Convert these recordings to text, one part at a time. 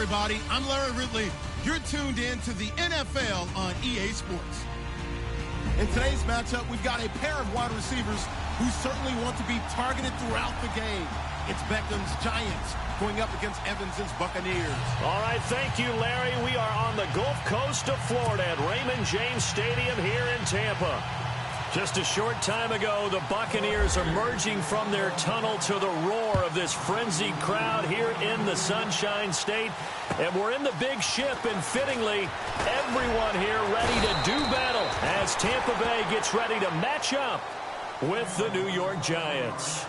everybody. I'm Larry Ridley. You're tuned in to the NFL on EA Sports. In today's matchup, we've got a pair of wide receivers who certainly want to be targeted throughout the game. It's Beckham's Giants going up against Evans's Buccaneers. All right, thank you, Larry. We are on the Gulf Coast of Florida at Raymond James Stadium here in Tampa. Just a short time ago, the Buccaneers are merging from their tunnel to the roar of this frenzied crowd here in the Sunshine State. And we're in the big ship, and fittingly, everyone here ready to do battle as Tampa Bay gets ready to match up with the New York Giants.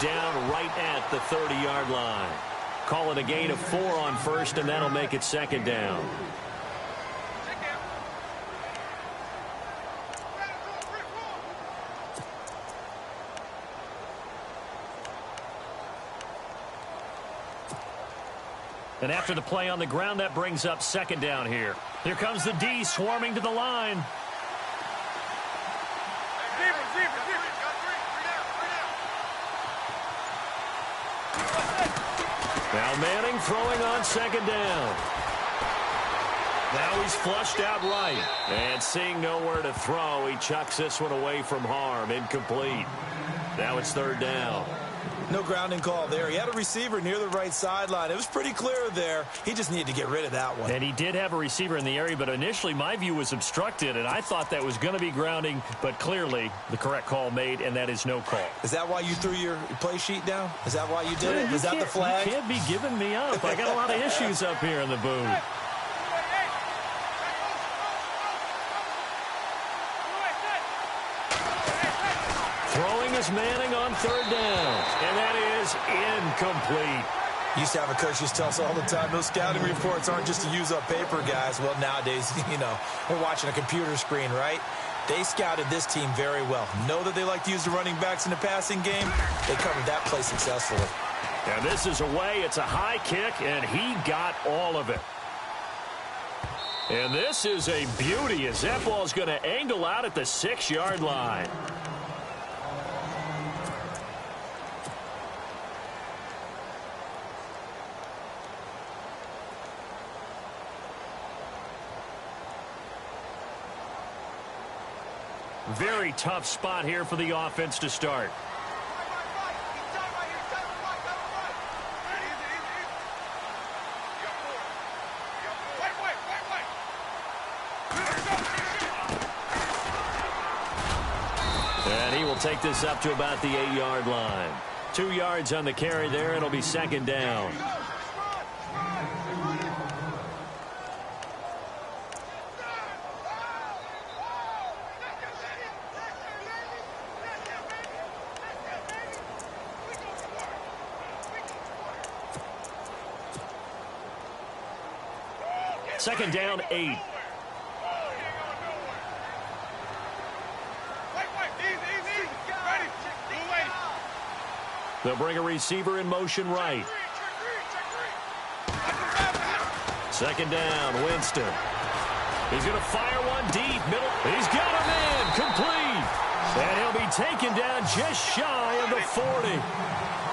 Down right at the 30-yard line. Call it a gain of 4 on first, and that'll make it second down. And after the play on the ground, that brings up second down here. Here comes the D swarming to the line. Now Manning throwing on second down. Now he's flushed out right. And seeing nowhere to throw, he chucks this one away from harm. Incomplete. Now it's third down. No grounding call there. He had a receiver near the right sideline. It was pretty clear there. He just needed to get rid of that one. And he did have a receiver in the area, but initially my view was obstructed, and I thought that was going to be grounding, but clearly the correct call made, and that is no call. Is that why you threw your play sheet down? Is that why you did it? Is that the flag? You can't be giving me up. I got a lot of issues up here in the booth. Throwing is Manning on third down, and that is incomplete. Used to have a coach just tell us all the time, those scouting reports aren't just to use up paper, guys. Well, nowadays, we're watching a computer screen, right? They scouted this team very well. Know that they like to use the running backs in the passing game. They covered that play successfully. And this is away. It's a high kick, and he got all of it. And this is a beauty as that ball is going to angle out at the 6-yard line. Very tough spot here for the offense to start. And he will take this up to about the 8-yard line. 2 yards on the carry there. It'll be second down. Second down, 8. They'll bring a receiver in motion right. Second down, Winston. He's going to fire one deep. Middle. He's got him in. Complete. And he'll be taken down just shy of the 40.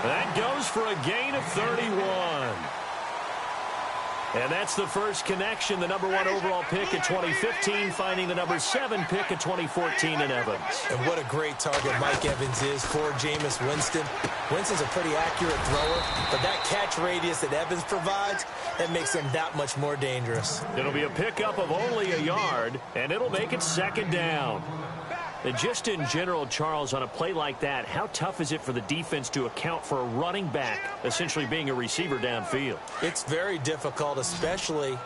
That goes for a gain of 31. And that's the first connection, the number 1 overall pick in 2015, finding the number 7 pick in 2014 in Evans. And what a great target Mike Evans is for Jameis Winston. Winston's a pretty accurate thrower, but that catch radius that Evans provides, that makes him that much more dangerous. It'll be a pickup of only a yard, and it'll make it second down. And just in general, Charles, on a play like that, how tough is it for the defense to account for a running back essentially being a receiver downfield? It's very difficult, especially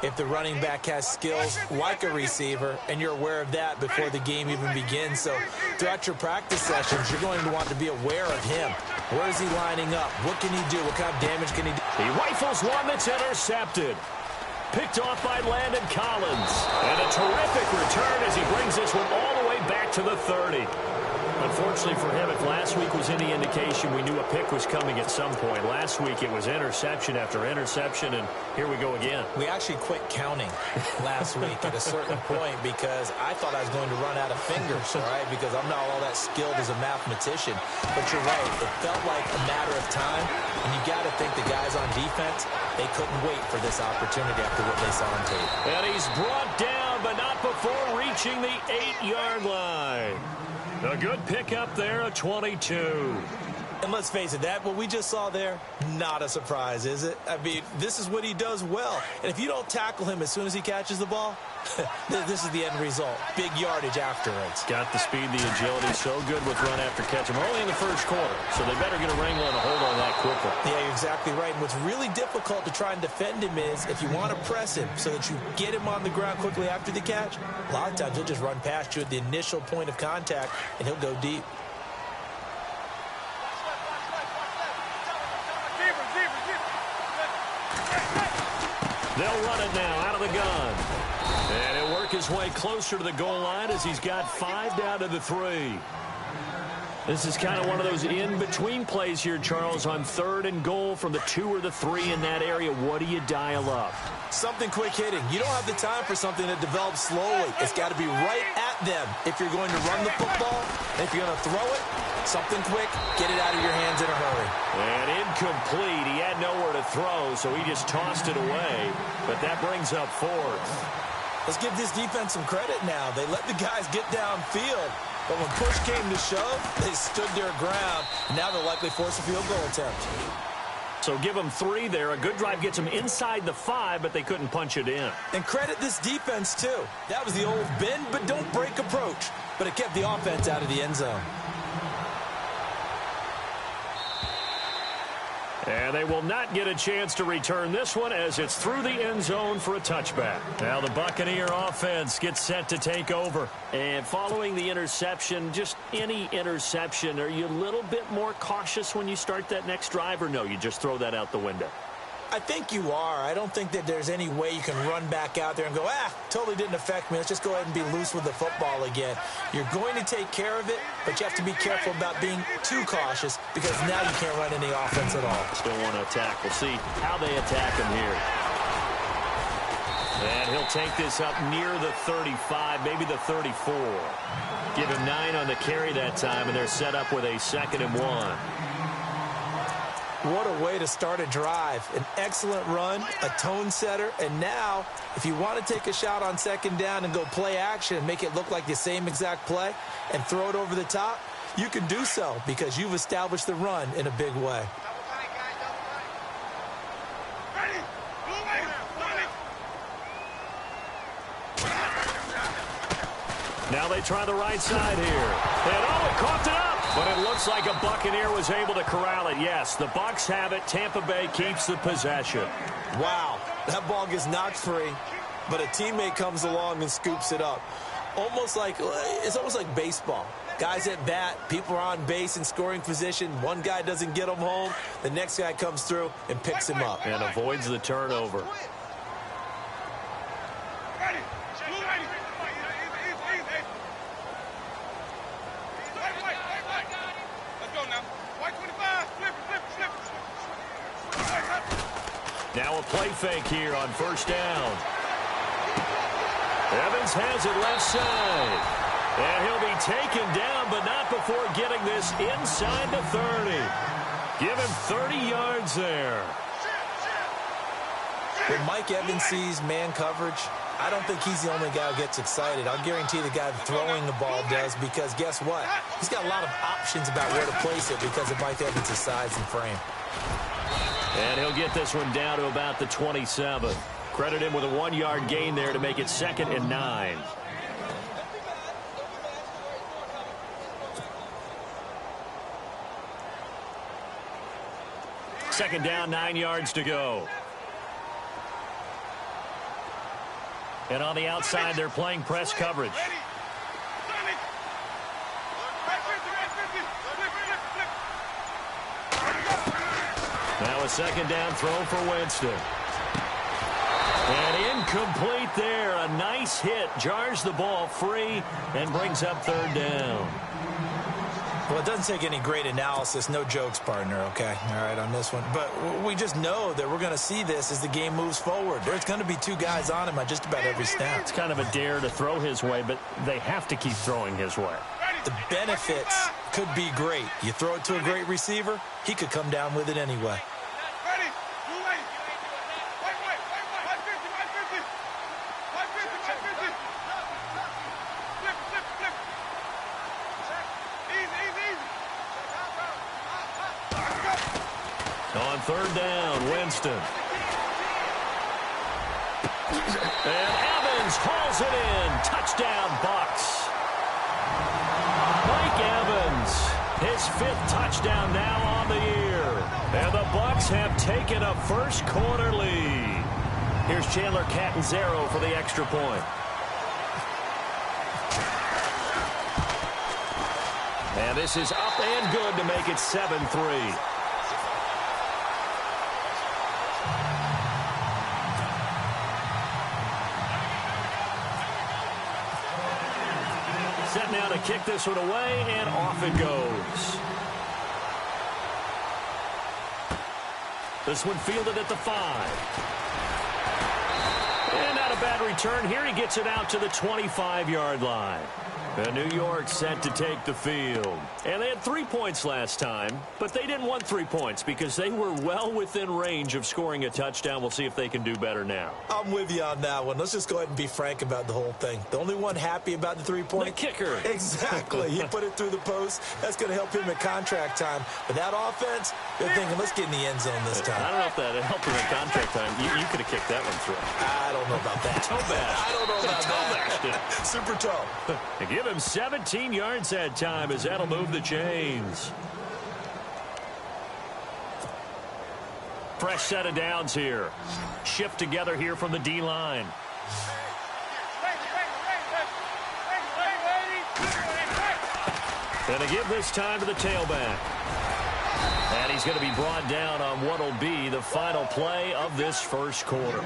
if the running back has skills like a receiver, and you're aware of that before the game even begins. So throughout your practice sessions, you're going to want to be aware of him. Where is he lining up? What can he do? What kind of damage can he do? He rifles one that's intercepted. Picked off by Landon Collins. And a terrific return as he brings this one all the way back to the 30. Unfortunately for him, if last week was any indication, we knew a pick was coming at some point. Last week it was interception after interception, and here we go again. We actually quit counting last week at a certain point because I thought I was going to run out of fingers, all right, because I'm not all that skilled as a mathematician. But you're right. It felt like a matter of time, and you got to think the guys on defense, they couldn't wait for this opportunity after what they saw on tape. And he's brought down, but not before reaching the 8-yard line. A good pickup there, a 22. And let's face it, what we just saw there, not a surprise, is it? I mean, this is what he does well. And if you don't tackle him as soon as he catches the ball, this is the end result. Big yardage afterwards. Got the speed, the agility, so good with run after catch. We're only in the first quarter, so they better get a wrangle and a hold on that quickly. Yeah, you're exactly right. And what's really difficult to try and defend him is if you want to press him so that you get him on the ground quickly after the catch, a lot of times he'll just run past you at the initial point of contact, and he'll go deep. They'll run it now out of the gun. And he'll work his way closer to the goal line as he's got 5 down to the 3. This is kind of one of those in-between plays here, Charles, on 3rd and goal from the 2 or the 3 in that area. What do you dial up? Something quick hitting. You don't have the time for something that develops slowly. It's got to be right at them if you're going to run the football. And if you're going to throw it, something quick, get it out of your hands in a hurry. And incomplete. He had nowhere to throw, so he just tossed it away. But that brings up 4th. Let's give this defense some credit now. They let the guys get downfield. But when push came to shove, they stood their ground. Now they'll likely force a field goal attempt. So give them 3 there. A good drive gets them inside the 5, but they couldn't punch it in. And credit this defense, too. That was the old bend but don't break approach. But it kept the offense out of the end zone. And they will not get a chance to return this one as it's through the end zone for a touchback. Now the Buccaneer offense gets set to take over. And following the interception, just any interception, are you a little bit more cautious when you start that next drive, or no, you just throw that out the window? I think you are. I don't think that there's any way you can run back out there and go, totally didn't affect me. Let's just go ahead and be loose with the football again. You're going to take care of it, but you have to be careful about being too cautious because now you can't run any offense at all. Still want to attack. We'll see how they attack him here. And he'll take this up near the 35, maybe the 34. Give him 9 on the carry that time, and they're set up with a 2nd and 1. What a way to start a drive. An excellent run, a tone setter, and now if you want to take a shot on 2nd down and go play action and make it look like the same exact play and throw it over the top, you can do so because you've established the run in a big way. Now they try the right side here. And it coughed it up. But it looks like a Buccaneer was able to corral it. Yes, the Bucs have it. Tampa Bay keeps the possession. Wow, that ball gets knocked free, but a teammate comes along and scoops it up. It's almost like baseball. Guys at bat, people are on base in scoring position. One guy doesn't get him home. The next guy comes through and picks him up. And avoids the turnover. Now a play fake here on 1st down. Evans has it left side. And he'll be taken down, but not before getting this inside the 30. Give him 30 yards there. When Mike Evans sees man coverage, I don't think he's the only guy who gets excited. I'll guarantee the guy throwing the ball does because guess what? He's got a lot of options about where to place it because of Mike Evans' size and frame. And he'll get this one down to about the 27. Credit him with a 1-yard gain there to make it 2nd and 9. Second down, 9 yards to go. And on the outside, they're playing press coverage. Now a second down throw for Winston. And incomplete there. A nice hit. Jars the ball free and brings up third down. Well, it doesn't take any great analysis. No jokes, partner, okay? All right, on this one. But we just know that we're going to see this as the game moves forward. There's going to be two guys on him on just about every snap. It's kind of a dare to throw his way, but they have to keep throwing his way. The benefits could be great. You throw it to a great receiver, he could come down with it anyway. On third down, Winston. And Evans hauls it in. Touchdown, Bucs. Mike Evans, his 5th touchdown now on the year. And the Bucs have taken a first quarter lead. Here's Chandler Catanzaro for the extra point. And this is up and good to make it 7-3. Set now to kick this one away, and off it goes. This one fielded at the 5. And not a bad return here. He gets it out to the 25-yard line. And New York set to take the field. And they had 3 points last time, but they didn't want 3 points because they were well within range of scoring a touchdown. We'll see if they can do better now. I'm with you on that one. Let's just go ahead and be frank about the whole thing. The only one happy about the 3-point? The kicker. Exactly. He put it through the post. That's going to help him at contract time. But that offense, they're thinking, let's get in the end zone this time. I don't know if that helped him at contract time. You could have kicked that one through. I don't know about that. Toe bash. I don't know about that. Super toe. Give him 17 yards that time as that'll move the chains. Fresh set of downs here. Shift together here from the D-line. And to give this time to the tailback. And he's going to be brought down on what will be the final play of this first quarter.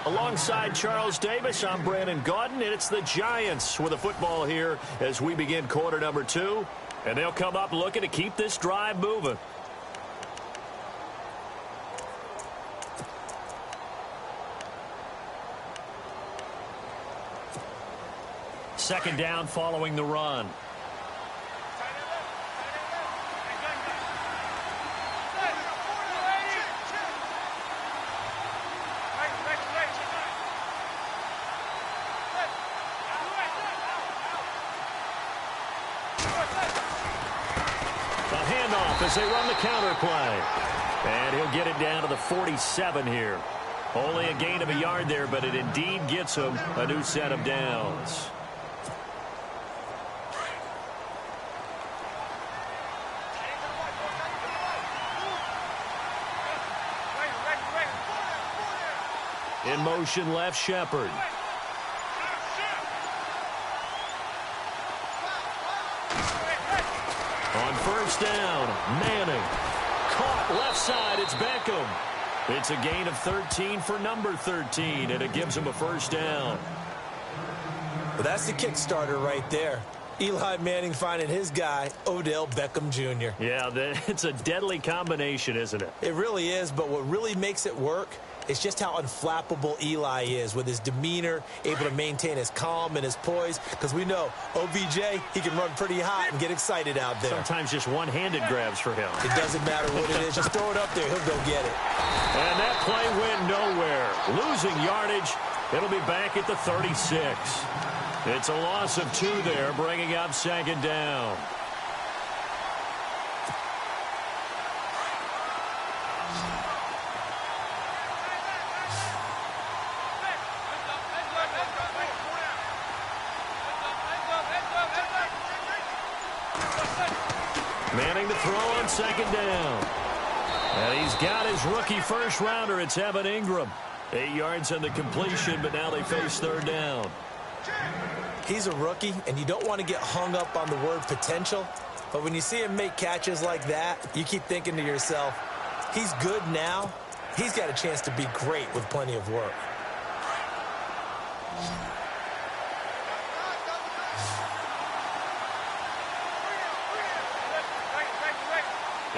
Alongside Charles Davis, I'm Brandon Gaudin, and it's the Giants with the football here as we begin quarter number 2. And they'll come up looking to keep this drive moving. Second down following the run. As they run the counter play. And he'll get it down to the 47 here. Only a gain of a yard there, but it indeed gets him a new set of downs. In motion left, Shepard. On first down, Manning. Caught left side, it's Beckham. It's a gain of 13 for number 13, and it gives him a first down. Well, that's the Kickstarter right there. Eli Manning finding his guy, Odell Beckham Jr. Yeah, it's a deadly combination, isn't it? It really is, but what really makes it work is just how unflappable Eli is with his demeanor, able to maintain his calm and his poise, because we know OBJ, he can run pretty hot and get excited out there. Sometimes just one-handed grabs for him. It doesn't matter what it is. Just throw it up there. He'll go get it. And that play went nowhere. Losing yardage. It'll be back at the 36. It's a loss of 2 there, bringing up second down. Manning to throw on second down. And he's got his rookie first rounder. It's Evan Ingram. 8 yards on the completion, but now they face third down. He's a rookie, and you don't want to get hung up on the word potential. But when you see him make catches like that, you keep thinking to yourself, He's good now. He's got a chance to be great with plenty of work.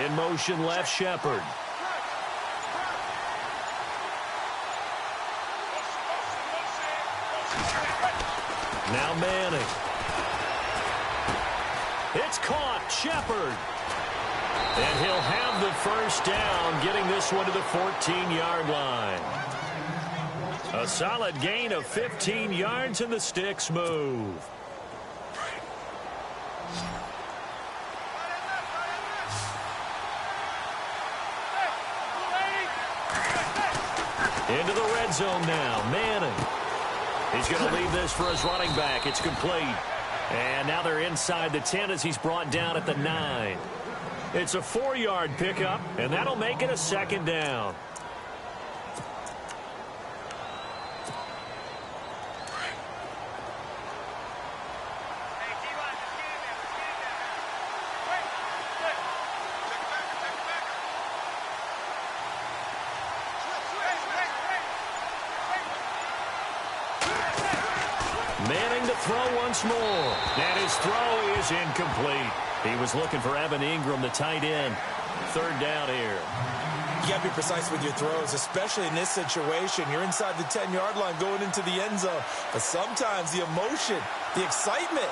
In motion, left Shepard. Now Manning. It's caught. Shepard. And he'll have the first down, getting this one to the 14-yard line. A solid gain of 15 yards, and the sticks move. Into the red zone now. Manning. He's going to leave this for his running back. It's complete. And now they're inside the 10 as he's brought down at the 9. It's a 4-yard pickup, and that'll make it a second down. Manning to throw once more. And his throw is incomplete. He was looking for Evan Ingram, the tight end. Third down here. You got to be precise with your throws, especially in this situation. You're inside the 10-yard line going into the end zone. But sometimes the emotion, the excitement,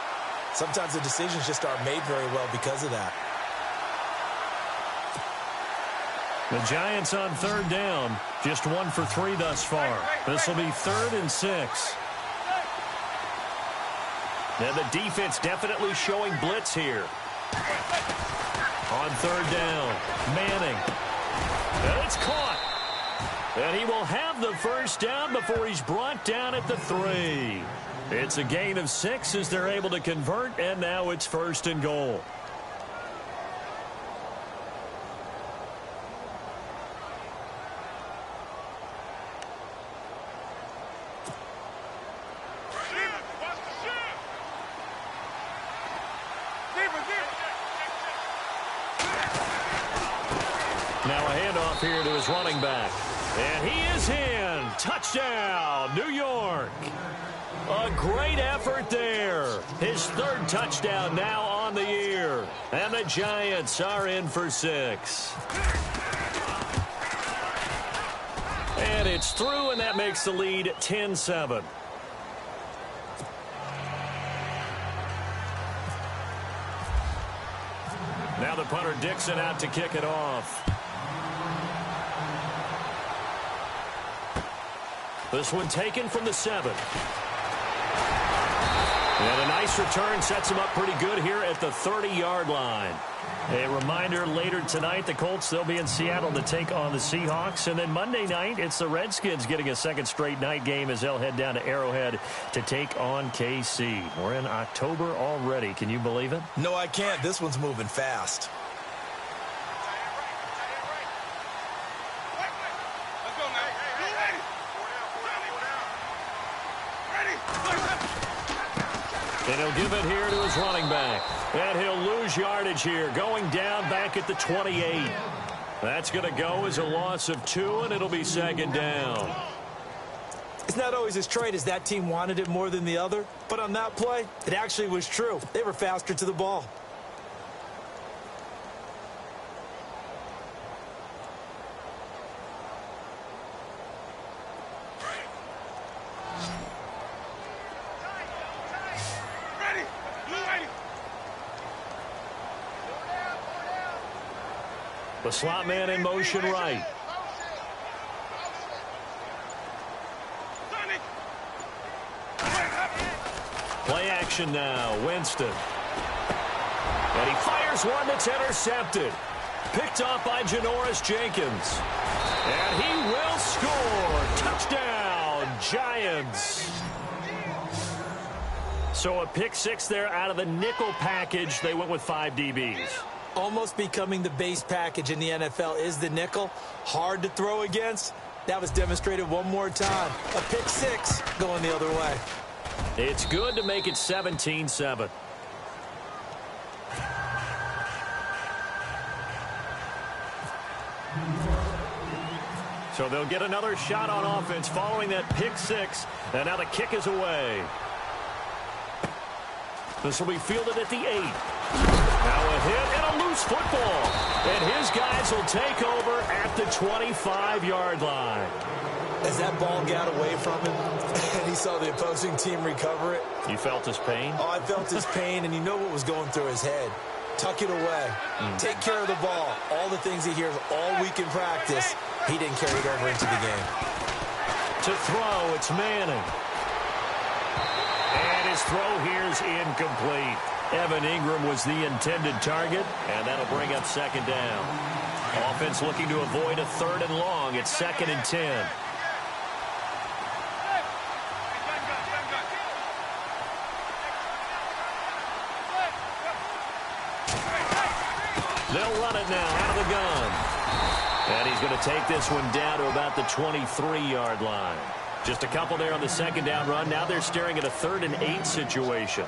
sometimes the decisions just aren't made very well because of that. The Giants on third down. Just 1 for 3 thus far. This will be 3rd and 6. Now the defense definitely showing blitz here. On third down, Manning. And it's caught. And he will have the first down before he's brought down at the 3. It's a gain of 6 as they're able to convert, and now it's 1st and goal. Now a handoff here to his running back. And he is in. Touchdown, New York. A great effort there. His 3rd touchdown now on the year. And the Giants are in for 6. And it's through, and that makes the lead 10-7. Now the punter Dixon out to kick it off. This one taken from the 7. And a nice return sets him up pretty good here at the 30-yard line. A reminder, later tonight, the Colts, they'll be in Seattle to take on the Seahawks. And then Monday night, it's the Redskins getting a second straight night game as they'll head down to Arrowhead to take on KC. We're in October already. Can you believe it? No, I can't. This one's moving fast. And he'll give it here to his running back. And he'll lose yardage here, going down back at the 28. That's going to go as a loss of 2, and it'll be second down. It's not always as straight as that team wanted it more than the other, but on that play, it actually was true. They were faster to the ball. The slot man in motion right. Play action now. Winston. And he fires one that's intercepted. Picked off by Janoris Jenkins. And he will score. Touchdown, Giants. So a pick 6 there out of the nickel package. They went with 5 DBs. Almost becoming the base package in the NFL is the nickel. Hard to throw against. That was demonstrated one more time. A pick 6 going the other way. It's good to make it 17-7. So they'll get another shot on offense following that pick six. And now the kick is away. This will be fielded at the 8. Now a hit and a loose football. And his guys will take over at the 25-yard line. As that ball got away from him and he saw the opposing team recover it. You felt his pain? Oh, I felt his pain, and you know what was going through his head. Tuck it away. Take care of the ball. All the things he hears all week in practice, he didn't carry it over into the game. To throw, it's Manning. And his throw here is incomplete. Evan Ingram was the intended target, and that'll bring up second down. Offense looking to avoid a 3rd and long. It's 2nd and 10. They'll run it now out of the gun. And he's going to take this one down to about the 23-yard line. Just a couple there on the 2nd down run. Now they're staring at a 3rd and 8 situation.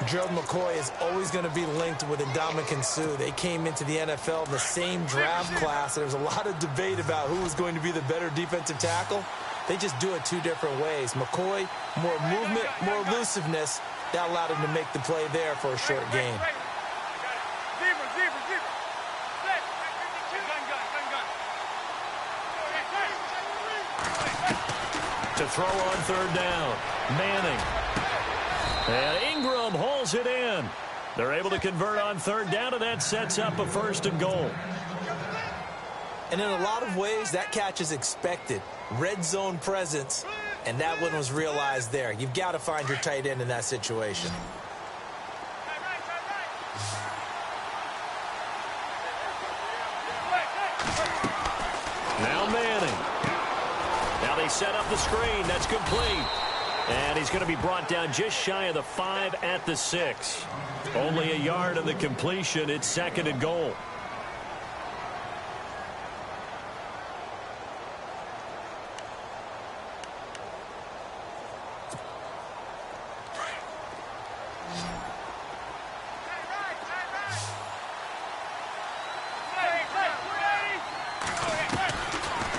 Gerald McCoy is always going to be linked with Ndamukong Suh. They came into the NFL in the same draft class. There's a lot of debate about who was going to be the better defensive tackle. They just do it 2 different ways. McCoy, more movement, more elusiveness. That allowed him to make the play there for a short gain. To throw on 3rd down, Manning. And Ingram hauls it in. They're able to convert on 3rd down, and that sets up a 1st and goal. And in a lot of ways, that catch is expected. Red zone presence, and that one was realized there. You've got to find your tight end in that situation. Now Manning. Now they set up the screen. That's complete. And he's going to be brought down just shy of the 5 at the 6. Only a yard of the completion. It's 2nd and goal.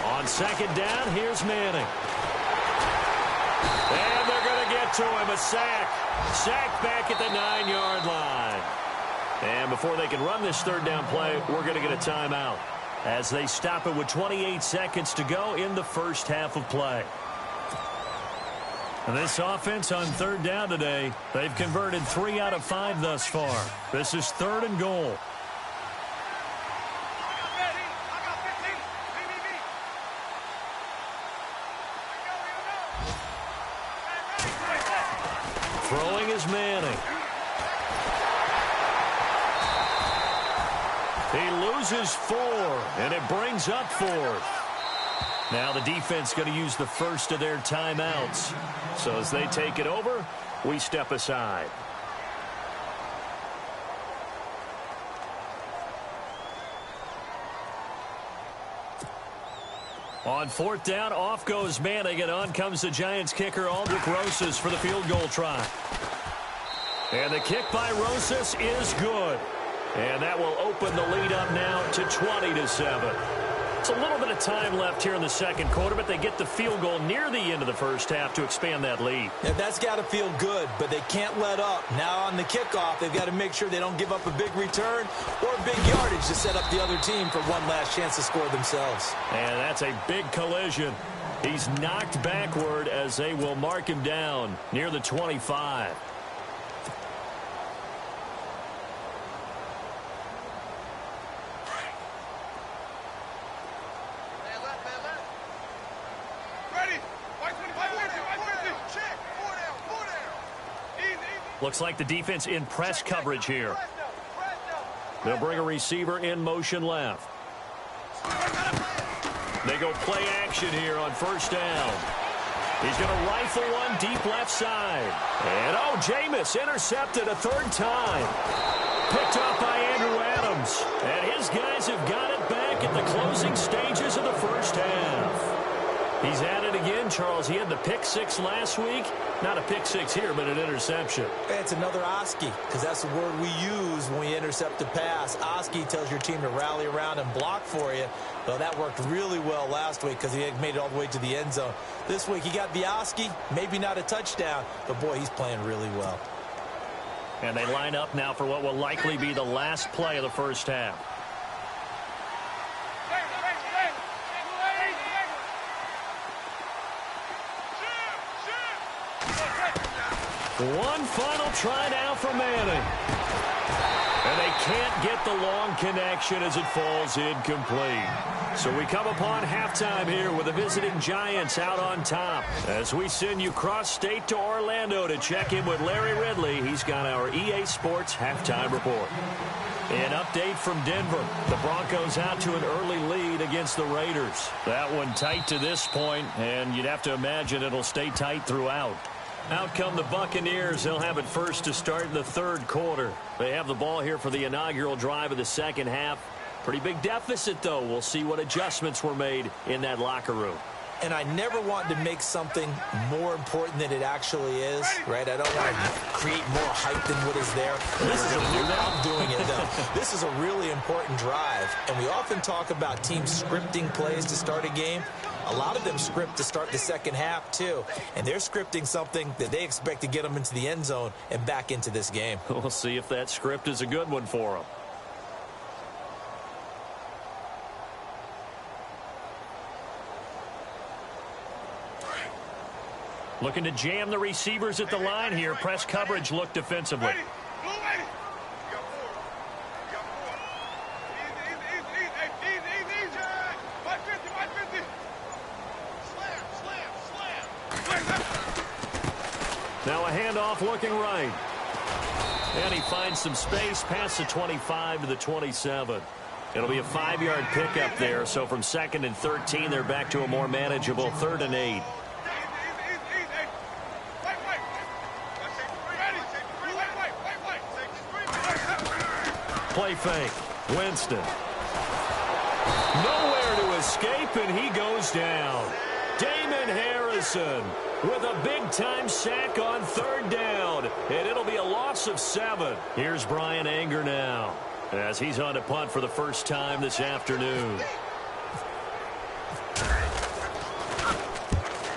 On 2nd down, here's Manning. And they're going to get to him. A sack. Sack back at the 9-yard line. And before they can run this 3rd down play, we're going to get a timeout as they stop it with 28 seconds to go in the first half of play. And this offense on 3rd down today, they've converted 3 out of 5 thus far. This is 3rd and goal. Throwing is Manning. He loses 4, and it brings up 4th. Now the defense going to use the first of their timeouts. So as they take it over, we step aside. On 4th down, off goes Manning, and on comes the Giants kicker, Aldrich Rosas, for the field goal try. And the kick by Rosas is good. And that will open the lead up now to 20-7. It's a little bit of time left here in the 2nd quarter, but they get the field goal near the end of the first half to expand that lead. Yeah, that's got to feel good, but they can't let up. Now on the kickoff, they've got to make sure they don't give up a big return or big yardage to set up the other team for one last chance to score themselves. And that's a big collision. He's knocked backward as they will mark him down near the 25. Looks like the defense in press coverage here. They'll bring a receiver in motion left. They go play action here on 1st down. He's going to rifle one deep left side. And, oh, Jameis intercepted a 3rd time. Picked up by Andrew Adams. And his guys have got it back at the closing stages of the first half. He's at it again, Charles. He had the pick six last week. Not a pick six here, but an interception. It's another Oski, because that's the word we use when we intercept a pass. Oski tells your team to rally around and block for you. Well, that worked really well last week because he had made it all the way to the end zone. This week he got the Oski, maybe not a touchdown, but boy, he's playing really well. And they line up now for what will likely be the last play of the first half. One final try now for Manning. And they can't get the long connection as it falls incomplete. So we come upon halftime here with the visiting Giants out on top. As we send you cross-state to Orlando to check in with Larry Ridley. He's got our EA Sports halftime report. An update from Denver. The Broncos out to an early lead against the Raiders. That one tight to this point, and you'd have to imagine it'll stay tight throughout. Out come the Buccaneers. They'll have it first to start in the third quarter. They have the ball here for the inaugural drive of the second half. Pretty big deficit, though. We'll see what adjustments were made in that locker room. And I never want to make something more important than it actually is, right? I don't want to create more hype than what is there. This is I'm doing it, though. This is a really important drive, and we often talk about teams scripting plays to start a game. A lot of them script to start the second half, too, and they're scripting something that they expect to get them into the end zone and back into this game. We'll see if that script is a good one for them. Looking to jam the receivers at the line here. Press coverage look defensively. Now a handoff looking right. And he finds some space past the 25 to the 27. It'll be a 5-yard pickup there. So from 2nd and 13, they're back to a more manageable 3rd and 8. Play fake. Winston. Nowhere to escape, and he goes down. Damon Harrison with a big-time sack on 3rd down, and it'll be a loss of 7. Here's Brian Anger now as he's on to punt for the first time this afternoon.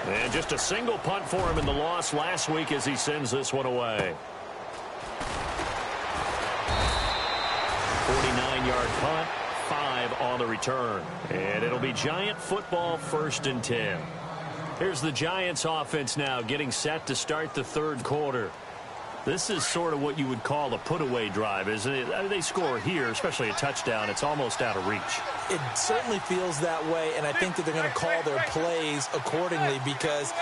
And just a single punt for him in the loss last week as he sends this one away. 49-yard punt, 5 on the return. And it'll be Giant football 1st and 10. Here's the Giants offense now getting set to start the 3rd quarter. This is sort of what you would call a put-away drive, isn't it? They score here, especially a touchdown. It's almost out of reach. It certainly feels that way, and I think that they're going to call their plays accordingly because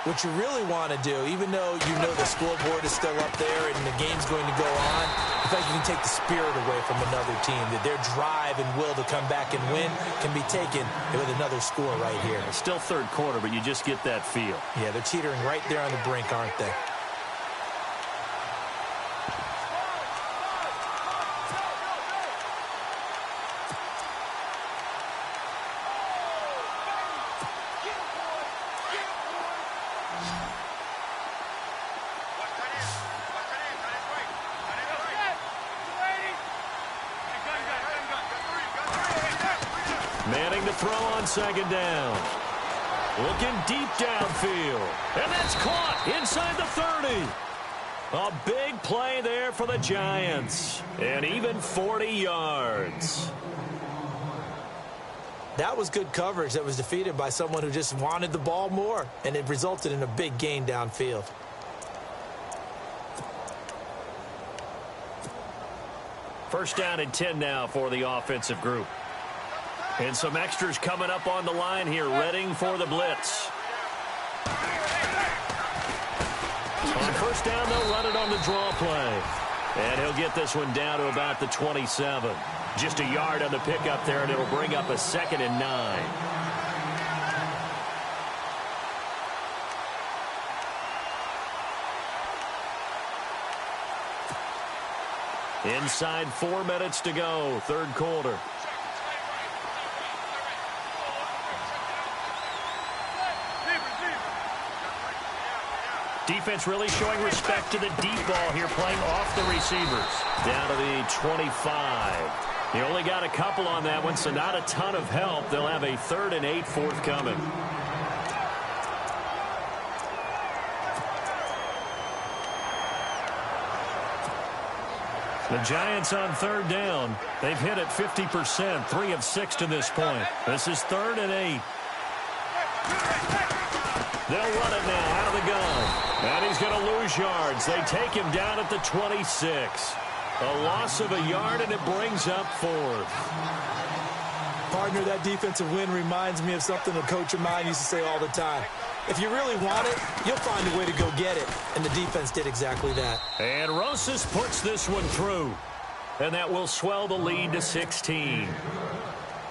what you really want to do, even though you know the scoreboard is still up there and the game's going to go on, in fact, you can take the spirit away from another team, that their drive and will to come back and win can be taken with another score right here. It's still 3rd quarter, but you just get that feel. Yeah, they're teetering right there on the brink, aren't they? Manning to throw on 2nd down. Looking deep downfield. And that's caught inside the 30. A big play there for the Giants. And even 40 yards. That was good coverage that was defeated by someone who just wanted the ball more, and it resulted in a big gain downfield. First down and 10 now for the offensive group. And some extras coming up on the line here, readying for the blitz. On first down, they'll run it on the draw play. And he'll get this one down to about the 27. Just a yard on the pickup there, and it'll bring up a 2nd and 9. Inside 4 minutes to go, 3rd quarter. Defense really showing respect to the deep ball here, playing off the receivers. Down to the 25. He only got a couple on that one, so not a ton of help. They'll have a 3rd and 8 forthcoming. The Giants on 3rd down. They've hit it 50%, 3 of 6 to this point. This is 3rd and 8. They'll run it now out of the gun. And he's going to lose yards. They take him down at the 26. A loss of a yard, and it brings up 4th. Partner, that defensive win reminds me of something a coach of mine used to say all the time. If you really want it, you'll find a way to go get it. And the defense did exactly that. And Rosas puts this one through. And that will swell the lead to 16.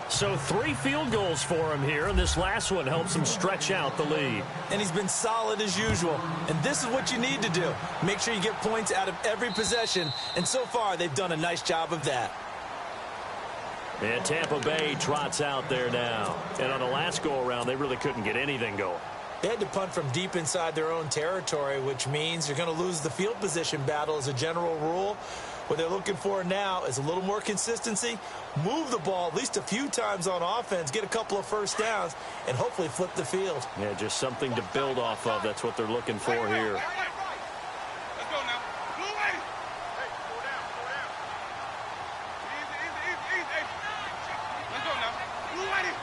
So 3 field goals for him here, and this last one helps him stretch out the lead. And he's been solid as usual. And this is what you need to do. Make sure you get points out of every possession. And so far, they've done a nice job of that. And Tampa Bay trots out there now. And on the last go-around, they really couldn't get anything going. They had to punt from deep inside their own territory, which means you're going to lose the field position battle as a general rule. What they're looking for now is a little more consistency, move the ball at least a few times on offense, get a couple of first downs, and hopefully flip the field. Yeah, just something to build off of. That's what they're looking for here. Let's go now. Blue lady. Hey, slow down, slow down. Easy. Let's go now. Blue lady.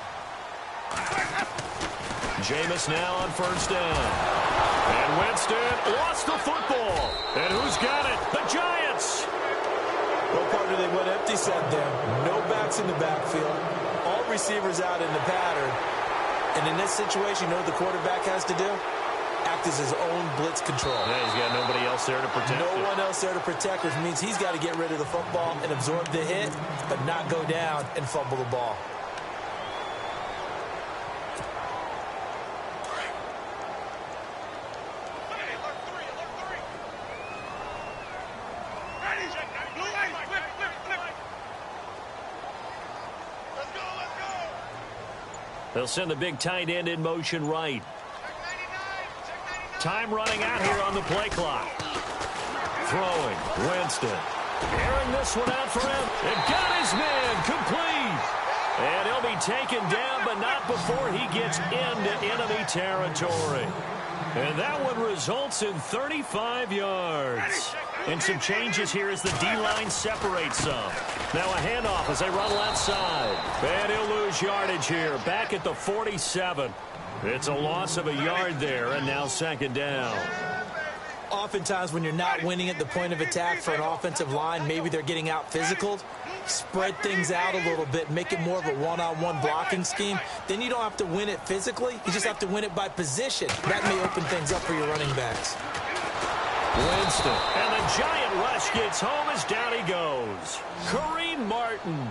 Jameis now on 1st down. And Winston lost the football. And who's got it? The Giants. Well, partner, they went empty set there. No backs in the backfield. All receivers out in the pattern. And in this situation, you know what the quarterback has to do? Act as his own blitz control. Yeah, he's got nobody else there to protect him. No one else there to protect, which means he's got to get rid of the football and absorb the hit, but not go down and fumble the ball. They'll send the big tight end in motion right. Time running out here on the play clock. Throwing. Winston. Airing this one out for him. And got his man complete. And he'll be taken down, but not before he gets into enemy territory. And that one results in 35 yards. And some changes here as the D-line separates some. Now a handoff as they run left side. And he'll lose yardage here. Back at the 47. It's a loss of a yard there, and now 2nd down. Oftentimes when you're not winning at the point of attack for an offensive line, maybe they're getting out physical. Spread things out a little bit, make it more of a one-on-one blocking scheme. Then you don't have to win it physically. You just have to win it by position. That may open things up for your running backs. Winston. And the giant rush gets home as down he goes. Kareem Martin.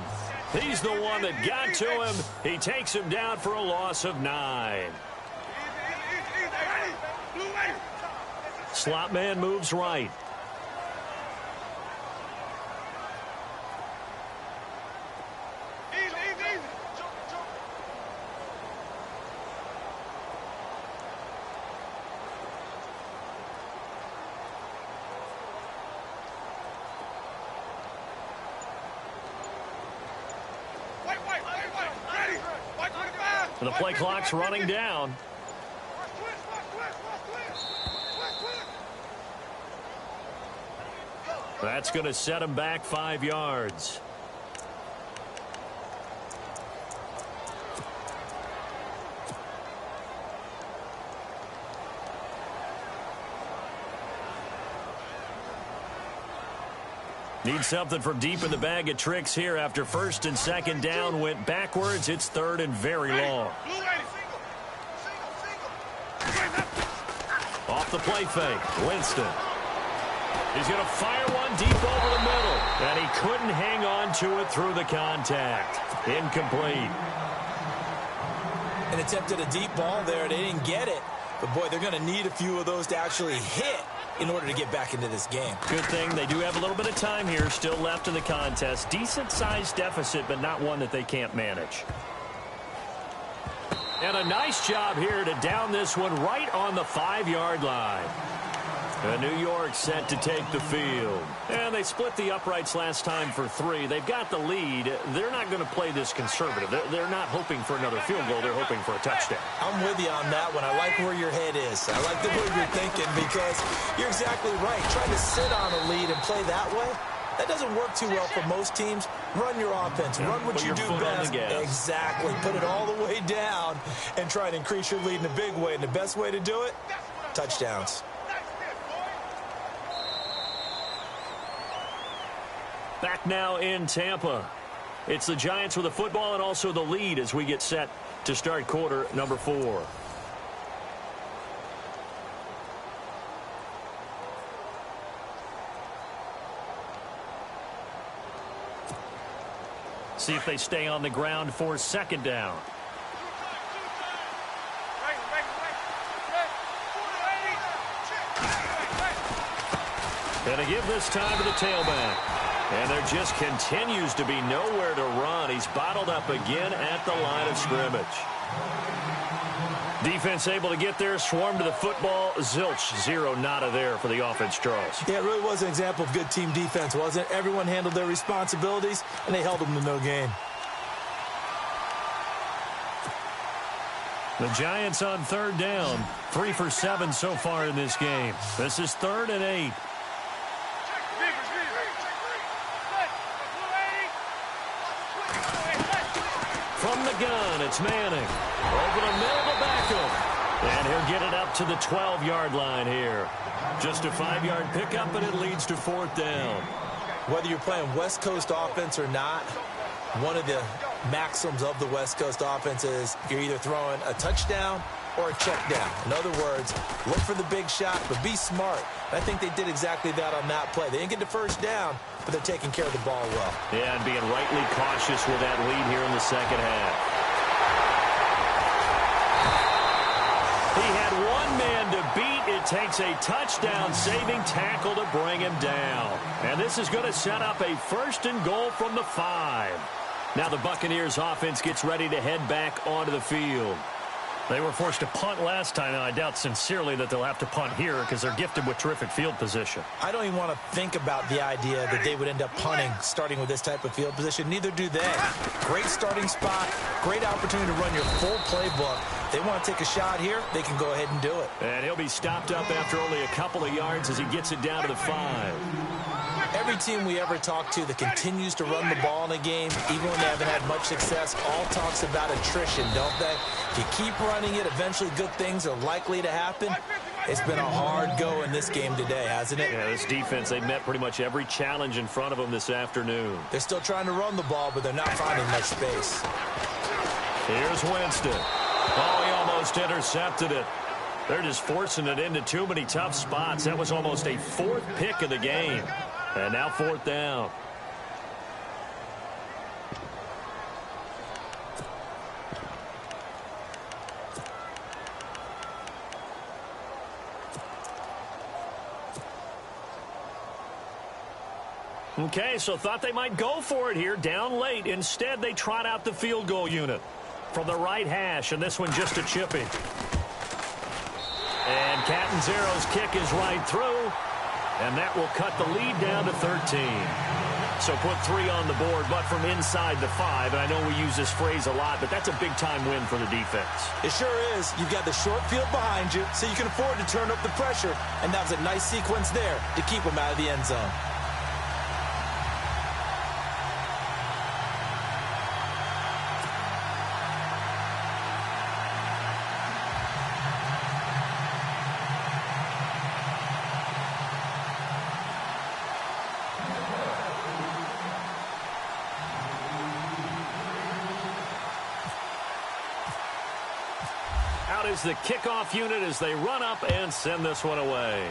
He's the one that got to him. He takes him down for a loss of 9. Slot man moves right. And the play clock's running down. That's going to set him back 5 yards. Need something from deep in the bag of tricks here after 1st and 2nd down went backwards. It's 3rd and very long. Off the play fake, Winston. He's going to fire one deep over the middle. And he couldn't hang on to it through the contact. Incomplete. An attempt at a deep ball there. They didn't get it. But, boy, they're going to need a few of those to actually hit in order to get back into this game. Good thing they do have a little bit of time here still left in the contest. Decent-sized deficit, but not one that they can't manage. And a nice job here to down this one right on the 5-yard line. New York set to take the field. And they split the uprights last time for 3. They've got the lead. They're not going to play this conservative. They're not hoping for another field goal. They're hoping for a touchdown. I'm with you on that one. I like where your head is. I like the way you're thinking because you're exactly right. Trying to sit on a lead and play that way, that doesn't work too well for most teams. Run your offense. Run what you do best. Exactly. Put it all the way down and try and increase your lead in a big way. And the best way to do it, touchdowns. Back now in Tampa. It's the Giants with the football and also the lead as we get set to start quarter number 4. See if they stay on the ground for second down. Gonna give this time to the tailback. And there just continues to be nowhere to run. He's bottled up again at the line of scrimmage. Defense able to get there, swarm to the football. Zilch, 0 nada there for the offense, Charles. Yeah, it really was an example of good team defense, wasn't it? Everyone handled their responsibilities, and they held them to no gain. The Giants on third down. 3 for 7 so far in this game. This is 3rd and 8. From the gun, it's Manning. Over the middle to Beckham. And he'll get it up to the 12-yard line here. Just a 5-yard pickup, and it leads to 4th down. Whether you're playing West Coast offense or not, one of the maxims of the West Coast offense is you're either throwing a touchdown or a check down. In other words, look for the big shot, but be smart. And I think they did exactly that on that play. They didn't get the first down, but they're taking care of the ball well. Yeah, and being rightly cautious with that lead here in the second half. He had one man to beat. It takes a touchdown-saving tackle to bring him down. And this is going to set up a 1st and goal from the 5. Now the Buccaneers offense gets ready to head back onto the field. They were forced to punt last time, and I doubt sincerely that they'll have to punt here because they're gifted with terrific field position. I don't even want to think about the idea that they would end up punting starting with this type of field position. Neither do they. Great starting spot, great opportunity to run your full playbook. They want to take a shot here, they can go ahead and do it. And he'll be stopped up after only a couple of yards as he gets it down to the 5. Every team we ever talk to that continues to run the ball in a game, even when they haven't had much success, all talks about attrition, don't they? If you keep running it, eventually good things are likely to happen. It's been a hard go in this game today, hasn't it? Yeah, this defense, they met pretty much every challenge in front of them this afternoon. They're still trying to run the ball, but they're not finding much space. Here's Winston. Oh, he almost intercepted it. They're just forcing it into too many tough spots. That was almost a 4th pick of the game. And now 4th down. Okay, so thought they might go for it here, down late. Instead, they trot out the field goal unit from the right hash, and this one just a chipping. And Catanzaro's kick is right through, and that will cut the lead down to 13. So put 3 on the board, but from inside the 5, and I know we use this phrase a lot, but that's a big-time win for the defense. It sure is. You've got the short field behind you, so you can afford to turn up the pressure, and that was a nice sequence there to keep them out of the end zone. Is the kickoff unit as they run up and send this one away.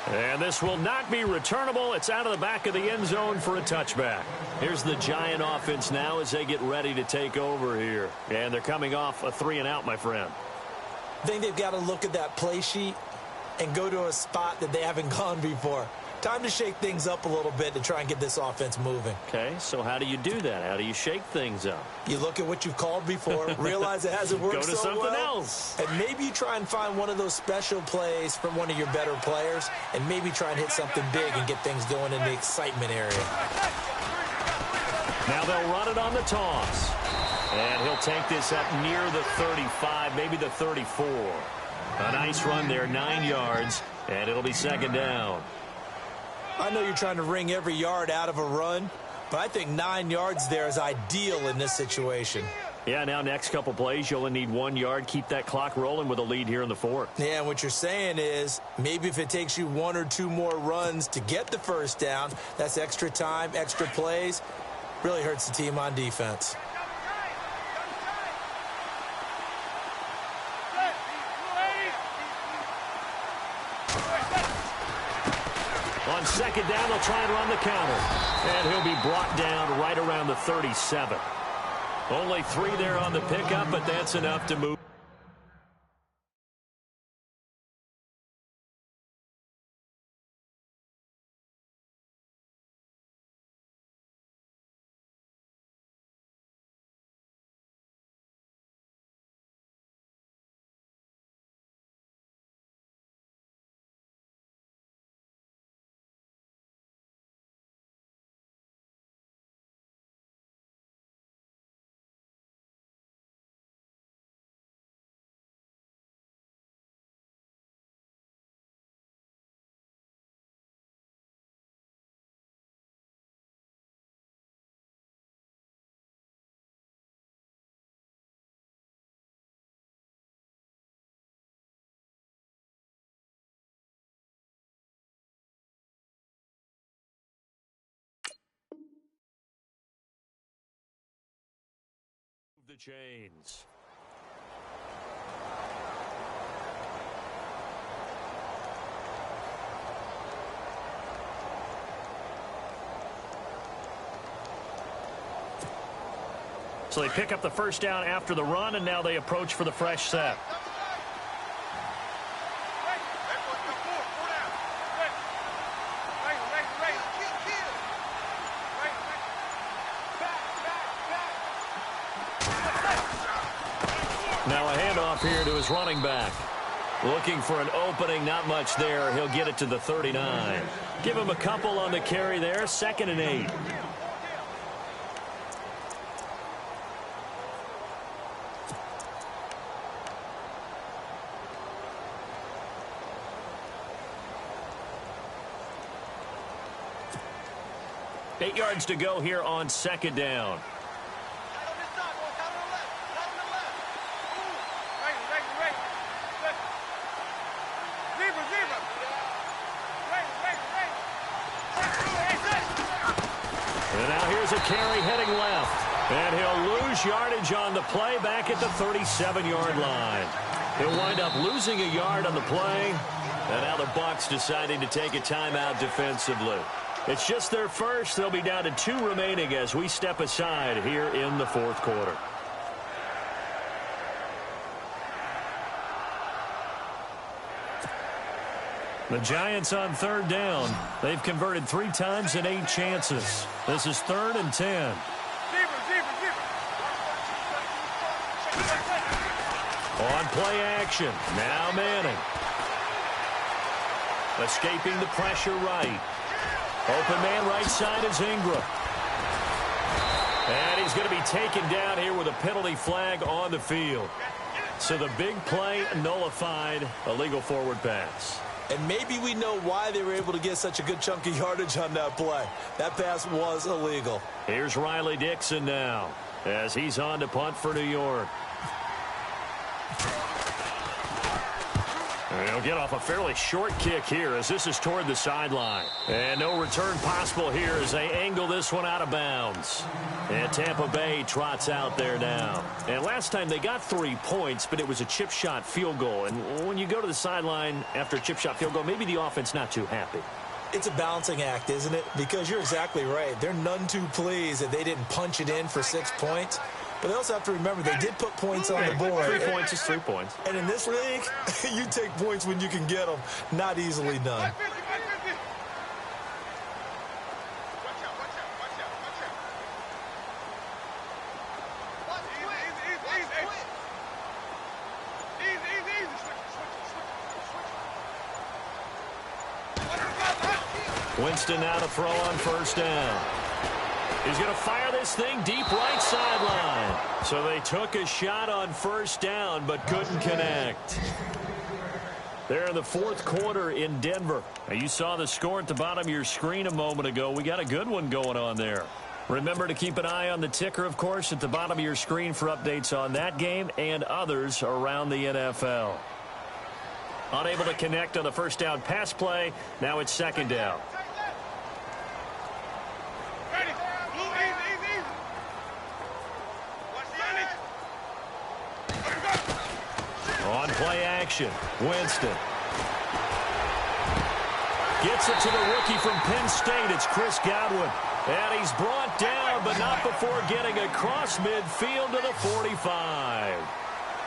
And this will not be returnable. It's out of the back of the end zone for a touchback. Here's the Giant offense now as they get ready to take over here. And they're coming off a 3-and-out, my friend. I think they've got to look at that play sheet and go to a spot that they haven't gone before. Time to shake things up a little bit to try and get this offense moving. Okay, so how do you do that? How do you shake things up? You look at what you've called before, realize it hasn't worked so well. Go to something else. And maybe you try and find one of those special plays from one of your better players, and maybe try and hit something big and get things going in the excitement area. Now they'll run it on the toss. And he'll take this up near the 35, maybe the 34. A nice run there, 9 yards, and it'll be second down. I know you're trying to wring every yard out of a run, but I think 9 yards there is ideal in this situation. Yeah, now next couple plays, you only need 1 yard. Keep that clock rolling with a lead here in the fourth. Yeah, and what you're saying is maybe if it takes you 1 or 2 more runs to get the first down, that's extra time, extra plays, really hurts the team on defense. On second down, they'll try and run the counter. And he'll be brought down right around the 37. Only 3 there on the pickup, but that's enough to move. The chains. So they pick up the first down after the run, and now they approach for the fresh set. Now a handoff here to his running back. Looking for an opening, not much there. He'll get it to the 39. Give him a couple on the carry there, 2nd and 8. Eight yards to go here on second down. And now here's a carry heading left. And he'll lose yardage on the play back at the 37-yard line. He'll wind up losing a yard on the play. And now the Bucs deciding to take a timeout defensively. It's just their first. They'll be down to 2 remaining as we step aside here in the fourth quarter. The Giants on third down. They've converted 3 times in 8 chances. This is 3rd and 10. On play action. Now Manning. Escaping the pressure right. Open man right side is Ingram. And he's going to be taken down here with a penalty flag on the field. So the big play nullified, a legal forward pass. And maybe we know why they were able to get such a good chunk of yardage on that play. That pass was illegal. Here's Riley Dixon now as he's on to punt for New York. And he'll get off a fairly short kick here as this is toward the sideline. And no return possible here as they angle this one out of bounds. And Tampa Bay trots out there now. And last time they got 3 points, but it was a chip shot field goal. And when you go to the sideline after a chip shot field goal, maybe the offense not too happy. It's a balancing act, isn't it? Because you're exactly right. They're none too pleased that they didn't punch it in for 6 points. But they also have to remember they did put points on the board. 3 points is 3 points. And in this league, you take points when you can get them. Not easily done. Winston now to throw on first down. He's going to fire this thing deep right sideline. So they took a shot on first down but couldn't connect. They're in the fourth quarter in Denver. Now, you saw the score at the bottom of your screen a moment ago. We got a good one going on there. Remember to keep an eye on the ticker, of course, at the bottom of your screen for updates on that game and others around the NFL. Unable to connect on the first down pass play. Now it's second down. On play action, Winston. Gets it to the rookie from Penn State. It's Chris Godwin. And he's brought down, but not before getting across midfield to the 45.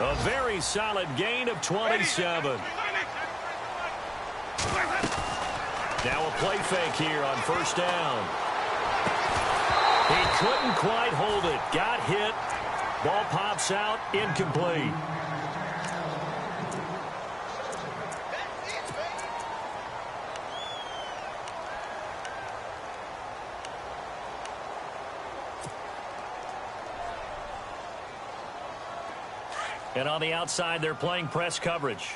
A very solid gain of 27. Now a play fake here on first down. He couldn't quite hold it. Got hit. Ball pops out, incomplete. And on the outside, they're playing press coverage.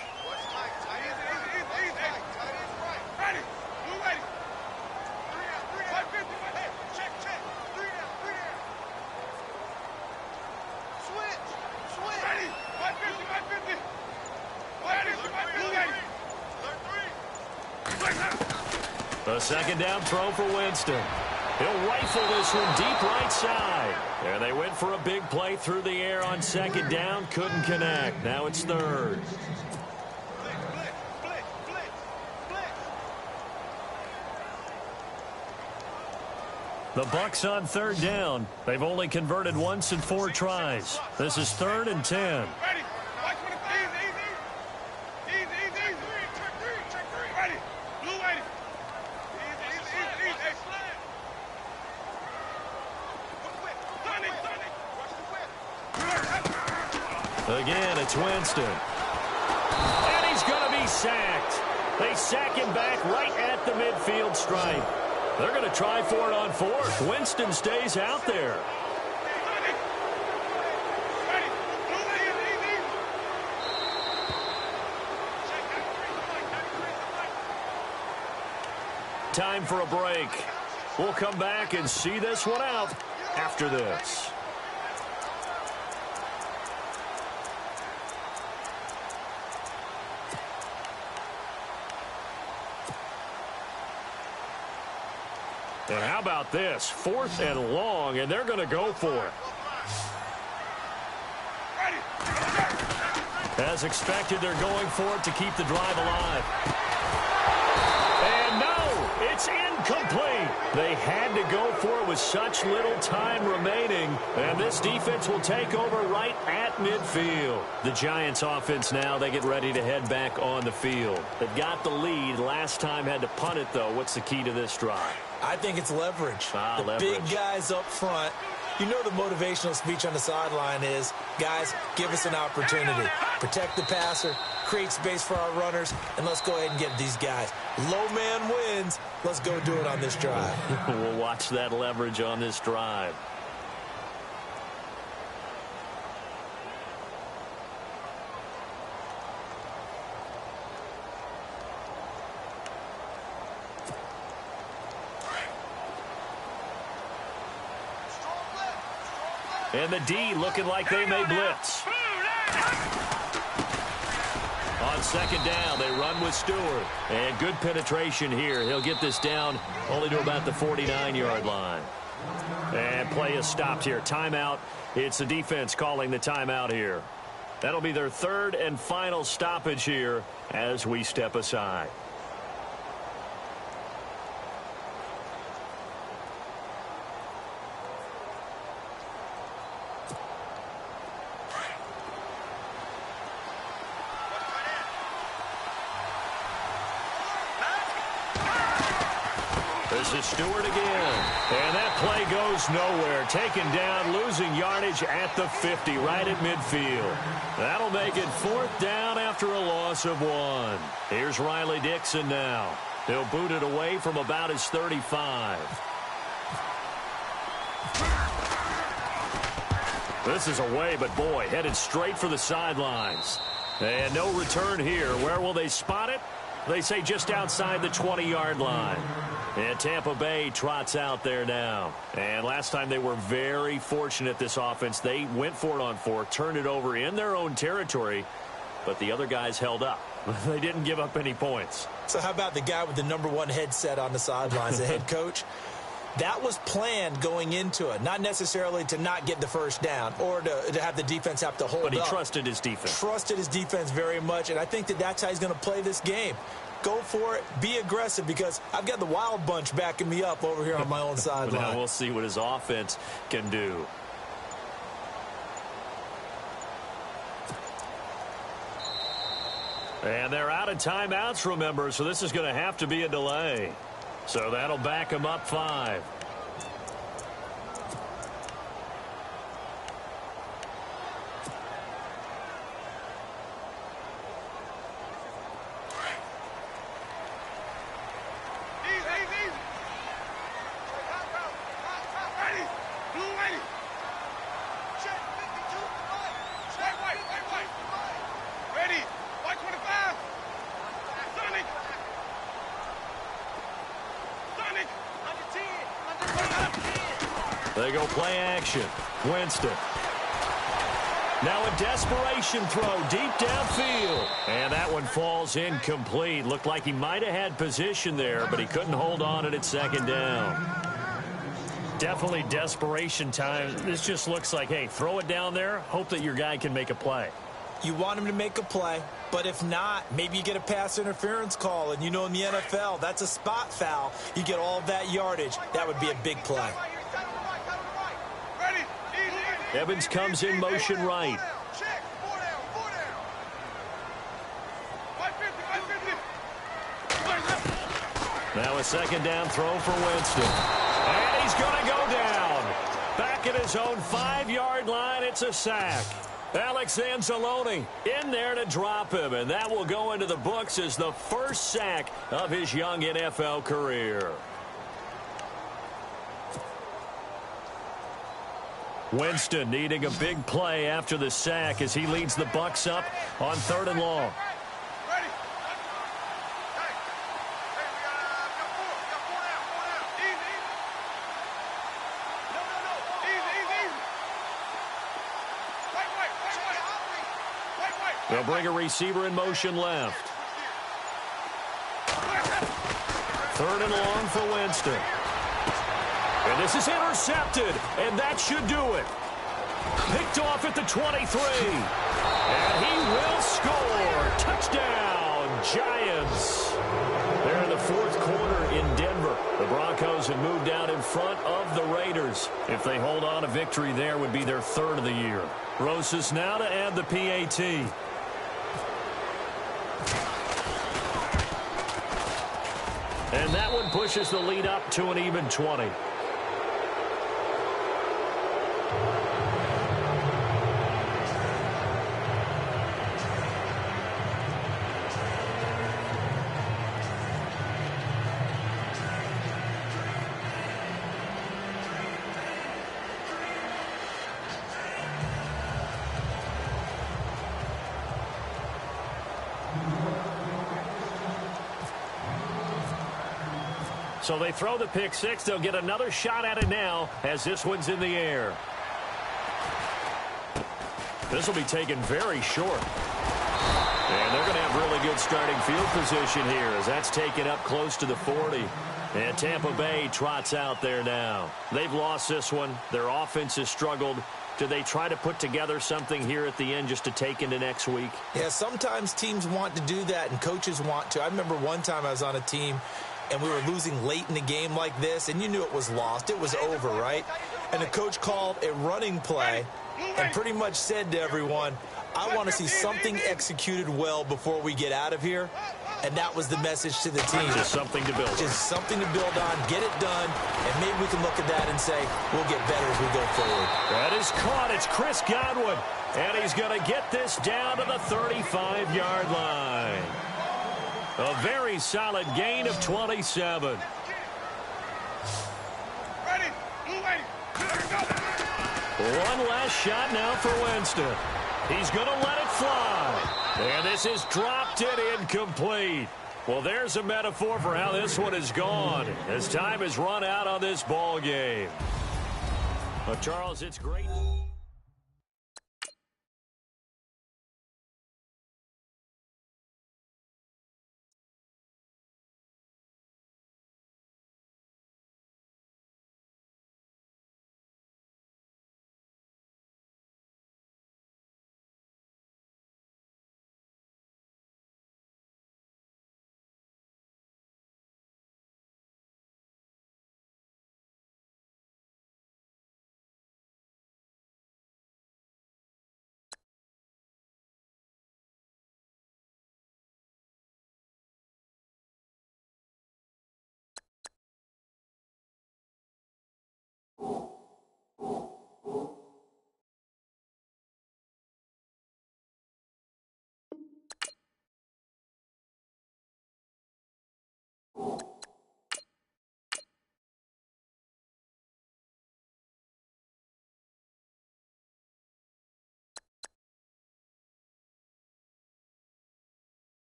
A second down throw for Winston. He'll rifle this one deep right side. And they went for a big play through the air on second down. Couldn't connect. Now it's third. The Bucs on third down. They've only converted once in 4 tries. This is 3rd and 10. Again, it's Winston. And he's going to be sacked. They sack him back right at the midfield stripe. They're going to try for it on 4th. Winston stays out there. Time for a break. We'll come back and see this one out after this. And how about this? 4th and long, and they're going to go for it. As expected, they're going for it to keep the drive alive. And no, it's incomplete. They had to go for it with such little time remaining. And this defense will take over right at midfield. The Giants offense now, they get ready to head back on the field. They've got the lead. Last time had to punt it, though. What's the key to this drive? I think it's leverage. The big guys up front. You know the motivational speech on the sideline is, guys, give us an opportunity. Protect the passer, create space for our runners, and let's go ahead and get these guys. Low man wins. Let's go do it on this drive. We'll watch that leverage on this drive. And the D looking like they may blitz. On second down, they run with Stewart. And good penetration here. He'll get this down only to about the 49-yard line. And play is stopped here. Timeout. It's the defense calling the timeout here. That'll be their 3rd and final stoppage here as we step aside. This is Stewart again. And that play goes nowhere. Taken down, losing yardage at the 50, right at midfield. That'll make it 4th down after a loss of 1. Here's Riley Dixon now. He'll boot it away from about his 35. This is away, but boy, headed straight for the sidelines. And no return here. Where will they spot it? They say just outside the 20-yard line. And Tampa Bay trots out there now. And last time they were very fortunate, this offense. They went for it on 4, turned it over in their own territory, but the other guys held up. They didn't give up any points. So how about the guy with the #1 headset on the sidelines, the head coach? That was planned going into it, not necessarily to not get the first down or to have the defense have to hold up. But he trusted his defense. Trusted his defense very much, and I think that's how he's going to play this game. Go for it. Be aggressive, because I've got the wild bunch backing me up over here on my own sideline. Now we'll see what his offense can do. And they're out of timeouts, remember, so this is going to have to be a delay. So that'll back him up 5. They go play action. Winston. Now a desperation throw deep downfield. And that one falls incomplete. Looked like he might have had position there, but he couldn't hold on at second down. Definitely desperation time. This just looks like, hey, throw it down there. Hope that your guy can make a play. You want him to make a play, but if not, maybe you get a pass interference call. And you know, in the NFL, that's a spot foul. You get all that yardage. That would be a big play. Evans comes in motion right. Now a second down throw for Winston. And he's going to go down. Back at his own 5-yard line, it's a sack. Alex Anzalone in there to drop him, and that will go into the books as the first sack of his young NFL career. Winston needing a big play after the sack as he leads the Bucs up on 3rd and long. They'll bring a receiver in motion left. 3rd and long for Winston. And this is intercepted, and that should do it. Picked off at the 23. And he will score. Touchdown, Giants. They're in the 4th quarter in Denver. The Broncos have moved out in front of the Raiders. If they hold on, a victory there would be their 3rd of the year. Rosas now to add the PAT. And that one pushes the lead up to an even 20. So they throw the pick 6. They'll get another shot at it now as this one's in the air. This will be taken very short. And they're going to have really good starting field position here as that's taken up close to the 40. And Tampa Bay trots out there now. They've lost this one. Their offense has struggled. Do they try to put together something here at the end just to take into next week? Yeah, sometimes teams want to do that and coaches want to. I remember one time I was on a team and we were losing late in the game like this, and you knew it was lost. It was over, right? And the coach called a running play and pretty much said to everyone, I want to see something executed well before we get out of here. And that was the message to the team. Just something to build on. Just something to build on, get it done, and maybe we can look at that and say, we'll get better as we go forward. That is caught. It's Chris Godwin. And he's going to get this down to the 35-yard line. A very solid gain of 27. Ready? Blue way. One last shot now for Winston. He's going to let it fly. And this is dropped it incomplete. Well, there's a metaphor for how this one is gone as time has run out on this ball game. But Charles, it's great.